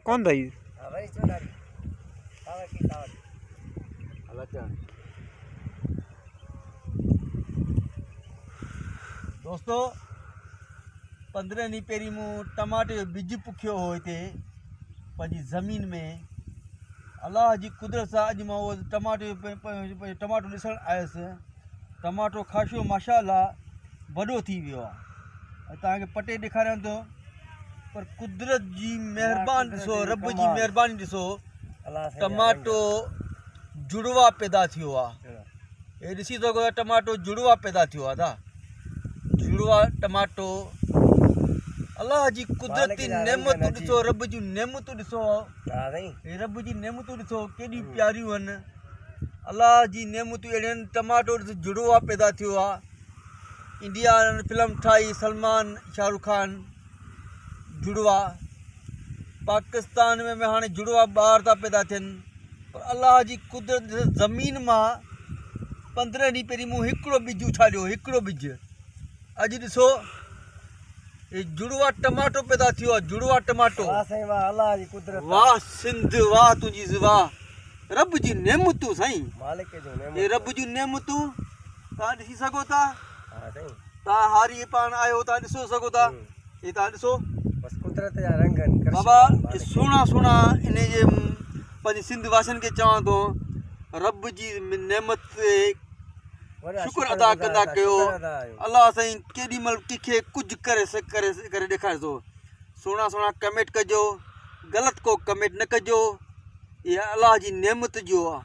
कौन था ये? दोस्तों 15 ॾींहं पहिरीं मूं टमाटे जो बिज पुखियो हो हिते पंहिंजी ज़मीन में। अलाह जी कुदरत सां अॼु मां उहो टमाटो ॾिसणु आयुसि। टमाटो ख़ासियो माशाअल्लाह वॾो थी वियो आहे। तव्हांखे पटे ॾेखारियां थो, पर कुदरत जी महिरबानी ॾिसो, रब जी महिरबानी ॾिसो, टमाटो जुड़वा पैदा थियो आहे। हे ॾिसी सघो था, टमाटो जुड़वा पैदा थियो आहे। जुड़वा टमाटो अल्लाह जी कुदरती नेमतूं ॾिसो, रब जूं नेमतूं ॾिसो, रब जी नेमतूं ॾिसो केॾियूं प्यारियूं आहिनि। अल्लाह जी नेमतूं अहिड़ियूं आहिनि। टमाटो ॾिसो जुड़वा पैदा थियो आहे। इंडिया फिल्म ठाही सलमान शाहरुख खान, जुड़वा। पाकिस्तान में हाणे जुड़वा ॿार था पैदा थियनि। पर अल्लाह जी कुदरत ज़मीन मां 15 ॾींहं पहिरीं मूं हिकिड़ो बिज उछालियो, हिकिड़ो बिज। अॼु ॾिसो ये जुड़वा टमाटो पैदा थियो आहे। जुड़वा टमाटो, वाह सिंध, वाह तुंहिंजी वाह, रब जी नेमतूं साईं, ये रब जी नेमतूं तव्हां ॾिसी सघो था। तव्हां हारी पाण आयो, तव्हां ॾिसो सघो था। ये तव्हां ॾिसो कुदरत जा रंग बाबा, सुहिणा सुहिणा। इन जे पंहिंजे सिंध वासियुनि खे चवां थो, रब जी नेमत शुक्र अदा कंदा कयो। अल्लाह साईं केॾी महिल कंहिंखे कुझु करे ॾेखारे थो। सुहिणा सुहिणा कमेंट कजो, ग़लति को कमेंट न कजो। इहा अल्लाह जी नेमत जो आहे।